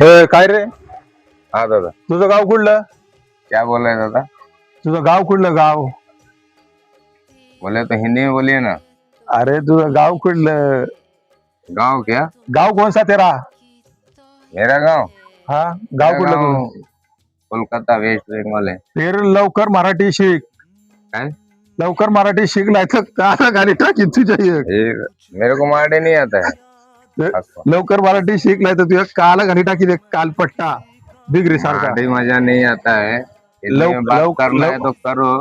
काय रे? हाँ दादा। तुझं गाव कुठलं? क्या बोल रहे हैं दादा? तुझं गाव कुठलं गाव? बोले तो हिंदी में बोलिए ना। अरे तुझं गाव कुठलं? गांव क्या? गाव कौन सा तेरा? मेरा गांव? हा गाव मेरा कुठलं गांव तुझं? कोलकाता वेस्ट बंगाल है। फिर लवकर मराठी शिक. हैं? लवकर मराठी शिक नाही तर काना गाडी टाकीन तुझ्या एक. मेरे को मारने नहीं आता है। लवकर मराठी शिक नाही तर तुझ्या काला गाडी टाकीन एक कालपट्टा बिगरी सारखा. मारने मजा नहीं आता है। हिंदी में बात करना है तो करो,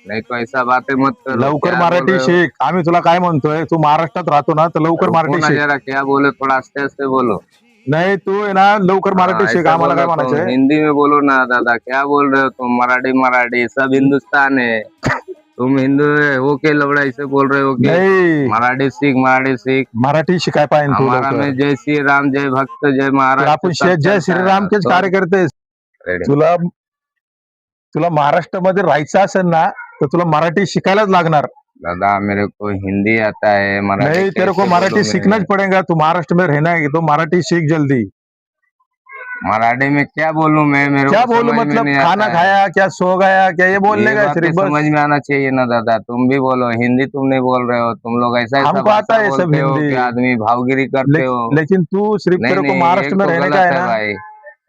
नहीं तो ऐसा बातें मत करो। लवकर क्या बोल मराठी रहे हो? शिक. आम्ही तुला काय म्हणतोय, तू महाराष्ट्रात राहतो ना, तर लवकर रुको मराठी ना शिक. जरा, क्या बोले थोड़ा आस्ते आस्ते बोलो। नाही तू आहे ना लवकर मराठी हाँ, शिक. ऐसा आम्हाला काय बोलो तो म्हणायचंय? हिंदी में बोलो ना दादा। क्या बोल रहे हो तुम? मराठी मराठी सब हिंदुस्तान है। तुम हिंदू है वो के लवड़ा ऐसे बोल रहे हो कि नाही मराठी सीख मराठी सीख। मराठी शिकाय पाहिजे तू हमारा लवकर. में जय श्री राम जय भक्त जय तर महाराष्ट्र आपण सब जय चलता श्रीराम है। केच तो कार्यकर्ते. रेडी। तुला तुला महाराष्ट्रामध्ये राहायचं असेल ना, तर तुला मराठी शिकायलाच लागणार. दादा मेरे को हिंदी आता है, मराठी नहीं तेरे को कैसे मराठी बोलूं सीखना मैं? ही पड़ेगा. तू महाराष्ट्र में रहना है तो मराठी सीख जल्दी. मराठी में क्या बोलूं मैं? मेरे क्या को बोलूं समझ में मतलब? नहीं खाना आता है। खाया क्या, सो गया क्या, ये बोलने ये का बातें सिर्फ बस. समझ में आना चाहिए ना दादा। तुम भी बोलो, हिंदी तुम नहीं बोल रहे हो। तुम लोग ऐसा ऐसा हमको आता भाषा है सब बोलते हो हिंदी. कि आदमी भावगिरी करते हो। लेकिन तू सिर्फ नहीं तेरे को नहीं, महाराष्ट्र एक में तो रहने का गलत है है ना, भाई।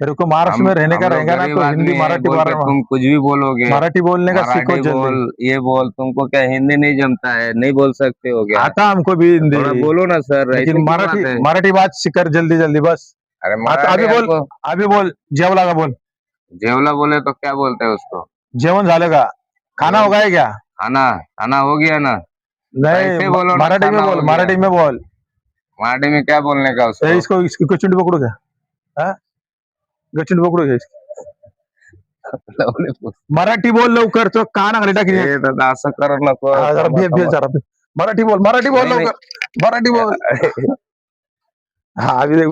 तेरे को महाराष्ट्र में रहने का हम लोग रहेगा ना, गरीब तो हिंदी आदमी है, मराठी बोल के तुम कुछ भी बोलोगे। मराठी बोलने का सीखो मराठी जल्दी. बोल, ये बोल, तुमको क्या हिंदी नहीं जमता है? नहीं बोल सकते हो क्या? आता हमको भी हिंदी, थोड़ा बोलो ना सर, लेकिन ऐसे क्यों मराठी बात है? मराठी बात सीकर जल्दी जल्दी बस. अरे आता मराठी हमको अभी बोल जेवला का बोल. जेवला बोले तो क्या बोलते हैं उसको? जेवण झालं का? खाना हो गया क्या? खाना खाना हो गया ना? नहीं ऐसे बोलो ना, मराठी में खाना बोल, हो गया। मराठी में बोल. मराठी में क्या बोलने का उसको? इसको गचुंडी पकडू का? हा गचुंडी पकडू का? मराठी बोल लवकर, तो काना खाली टाकी. ए दादा असं करू नको. जरा भेट भेट जरा. मराठी बोल नाही, नाही. लवकर. मराठी बोल. हा अभी देख